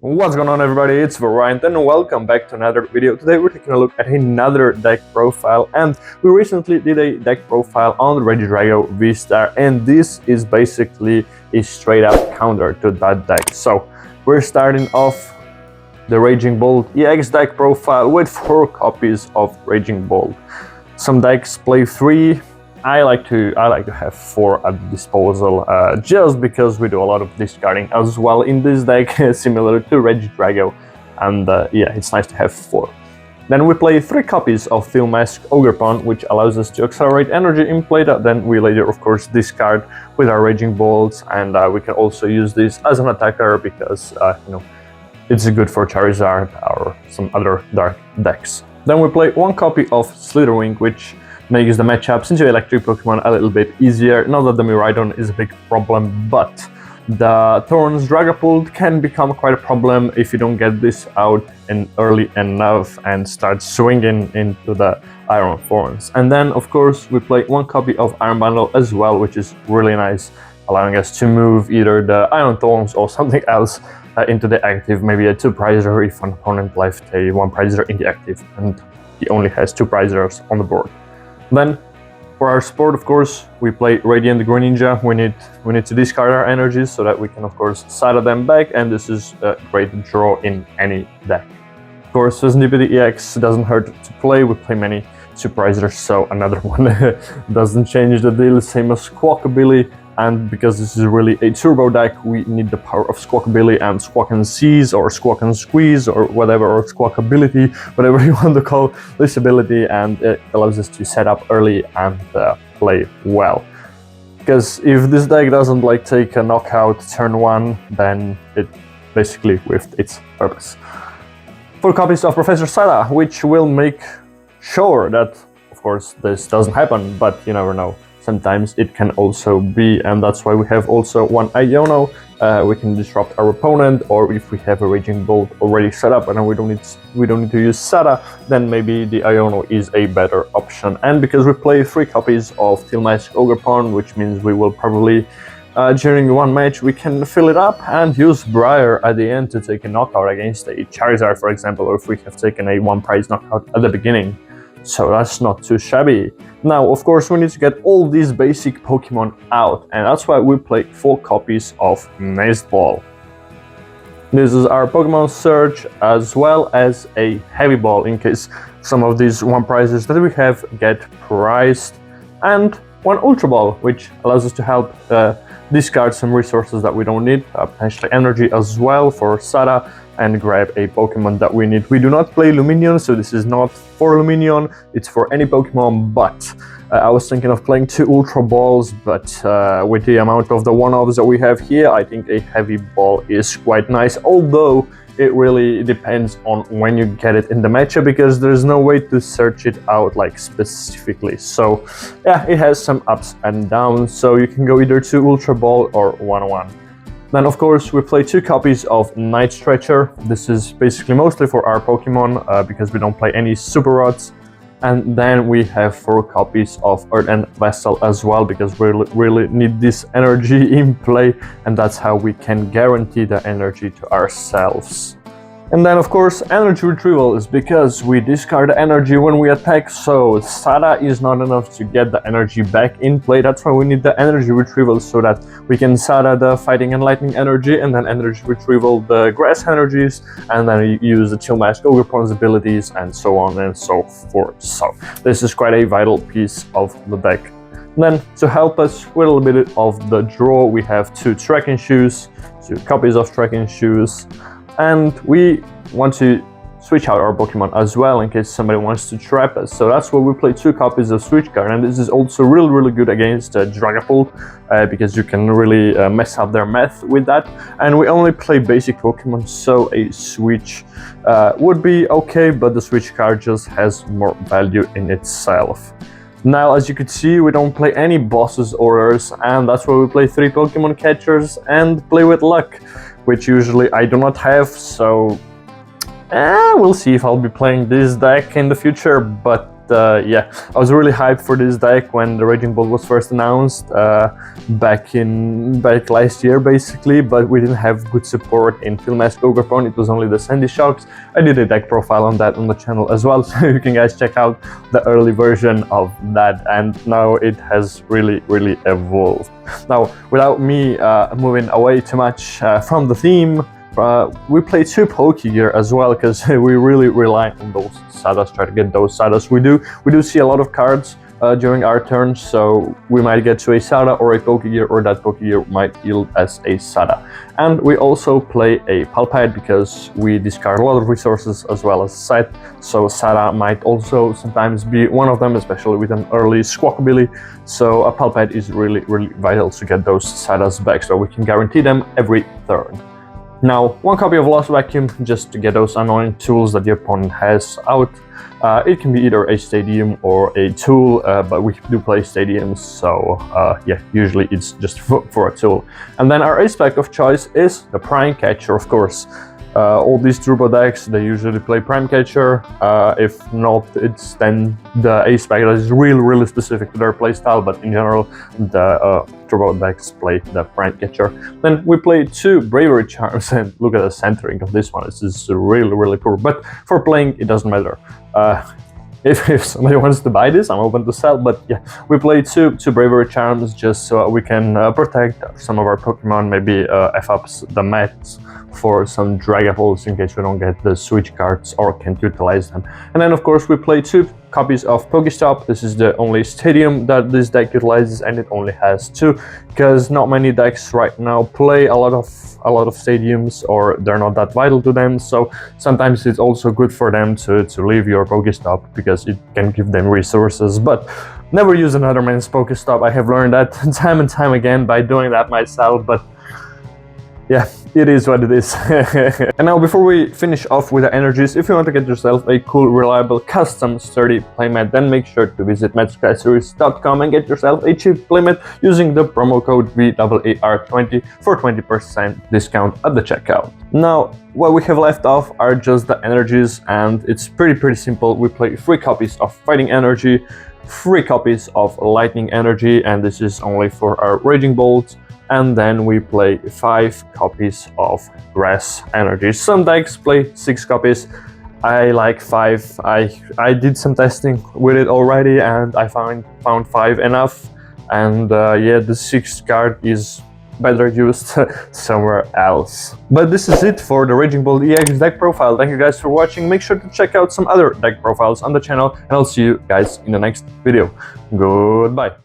What's going on, everybody? It's Vaaraiant and welcome back to another video. Today we're taking a look at another deck profile, and we recently did a deck profile on Regidrago Vstar, and this is basically a straight up counter to that deck. So we're starting off the Raging Bolt EX deck profile with 4 copies of Raging Bolt. Some decks play 3. I like to have 4 at disposal, just because we do a lot of discarding as well in this deck, similar to Regidrago, and yeah, it's nice to have 4. Then we play 3 copies of Teal Mask Ogerpon, which allows us to accelerate energy in play that then we later, of course, discard with our Raging Bolts, and we can also use this as an attacker because, it's good for Charizard or some other dark decks. Then we play 1 copy of Slitherwing, which makes the matchups into electric Pokemon a little bit easier. Not that the Miraidon is a big problem, but the Thorns Dragapult can become quite a problem if you don't get this out in early enough and start swinging into the Iron Thorns. And then, of course, we play 1 copy of Iron Bundle as well, which is really nice, allowing us to move either the Iron Thorns or something else into the active, maybe a 2-prizer if an opponent left a 1-prizer in the active and he only has 2 prizers on the board. Then, for our support, of course, we play Radiant Greninja. We need to discard our energies so that we can, of course, saddle them back, and this is a great draw in any deck. Of course, Serendipity EX doesn't hurt to play. We play many 2-prizers, so another one doesn't change the deal. Same as Squawkabilly, and because this is really a turbo deck, we need the power of Squawkabilly and Squawk and Seize or Squawk and Squeeze or whatever, or Squawkability, whatever you want to call this ability, and it allows us to set up early and play well. Because if this deck doesn't take a knockout turn 1, then it basically whiffed its purpose. 4 copies of Professor Sada, which will make sure that, of course, this doesn't happen, but you never know. Sometimes it can also be, and that's why we have also 1 Iono. We can disrupt our opponent, or if we have a Raging Bolt already set up and we don't need to use Sada, then maybe the Iono is a better option. And because we play 3 copies of Teal Mask Ogerpon, which means we will probably during 1 match we can fill it up and use Briar at the end to take a knockout against a Charizard, for example, or if we have taken a 1-prize knockout at the beginning. So that's not too shabby. Now, of course, we need to get all these basic Pokemon out, and that's why we play 4 copies of Nest Ball. This is our Pokemon Surge, as well as a Heavy Ball, in case some of these 1-prizes that we have get prized, and 1 Ultra Ball, which allows us to help discard some resources that we don't need, potentially energy as well for Sada, and grab a Pokemon that we need. We do not play Luminion, so this is not for Luminion, it's for any Pokemon, but I was thinking of playing 2 Ultra Balls, but with the amount of the 1-offs that we have here, I think a Heavy Ball is quite nice, although it really depends on when you get it in the matchup, because there's no way to search it out specifically. So yeah, it has some ups and downs, so you can go either 2 Ultra Ball or 1-1. Then, of course, we play 2 copies of Night Stretcher. This is basically mostly for our Pokemon, because we don't play any Super Rods. And then we have 4 copies of Earthen Vessel as well, because we really need this energy in play, and that's how we can guarantee the energy to ourselves. And then, of course, energy retrieval is because we discard the energy when we attack, so Sada is not enough to get the energy back in play. That's why we need the energy retrieval, so that we can Sada the Fighting and Lightning energy, and then energy retrieval the Grass energies, and then use the Teal Mask Ogerpon's abilities, and so on and so forth. So this is quite a vital piece of the deck. Then, to help us with a little bit of the draw, we have 2 Trekking Shoes, 2 copies of Trekking Shoes, and we want to switch out our Pokemon as well in case somebody wants to trap us. So that's why we play 2 copies of Switch Card, and this is also really good against Dragapult, because you can really mess up their math with that. And we only play basic Pokemon, so a Switch would be okay, but the Switch Card just has more value in itself. Now, as you could see, we don't play any bosses orders, and that's why we play 3 Pokemon Catchers and play with Luck, which usually I do not have, so we'll see if I'll be playing this deck in the future, but yeah, I was really hyped for this deck when the Raging Bolt was first announced back last year basically, but we didn't have good support in Teal Mask Ogerpon. It was only the Sandy Shocks. I did a deck profile on that on the channel as well, so you can guys check out the early version of that, and now it has really evolved. Now, without me moving away too much from the theme, we play 2 Pokegear as well, because we really rely on those Sadas, try to get those Sadas. We do see a lot of cards during our turn, so we might get to a Sada or a Pokegear, or that Pokegear might yield as a Sada. And we also play a Palpite because we discard a lot of resources as well as set, so Sada might also sometimes be one of them, especially with an early Squawkabilly. So a Palpite is really vital to get those Sadas back, so we can guarantee them every turn. Now, 1 copy of Lost Vacuum, just to get those annoying tools that the opponent has out. It can be either a Stadium or a tool, but we do play Stadiums, so yeah, usually it's just for a tool. And then our ace pack of choice is the Prime Catcher, of course. All these turbo decks, they usually play Prime Catcher. If not, it's then the ace pack that is really specific to their playstyle, but in general, the turbo decks play the Prime Catcher. Then we play 2 Bravery Charms, and look at the centering of this one. This is really poor, but for playing, it doesn't matter. If somebody wants to buy this, I'm open to sell, but yeah, we play two Bravery Charms just so we can protect some of our Pokemon, maybe F-ups the mats for some Dragapults in case we don't get the switch cards or can't utilize them. And then of course we play 2 copies of Pokestop. This is the only stadium that this deck utilizes, and it only has 2 because not many decks right now play a lot of stadiums, or they're not that vital to them. So sometimes it's also good for them to leave your Pokestop because it can give them resources, but never use another man's Pokestop. I have learned that time and time again by doing that myself, but yeah, it is what it is. And now, before we finish off with the energies, if you want to get yourself a cool, reliable, custom, sturdy playmat, then make sure to visit MagicAccessories.com and get yourself a cheap playmat using the promo code VAAR20 for 20% discount at the checkout. Now, what we have left off are just the energies, and it's pretty simple. We play 3 copies of Fighting Energy, 3 copies of Lightning Energy, and this is only for our Raging Bolts. And then we play 5 copies of Grass Energy. Some decks play 6 copies. I like 5. I did some testing with it already, and I found 5 enough. And yeah, the 6th card is better used somewhere else. But this is it for the Raging Bolt EX deck profile. Thank you guys for watching. Make sure to check out some other deck profiles on the channel, and I'll see you guys in the next video. Goodbye.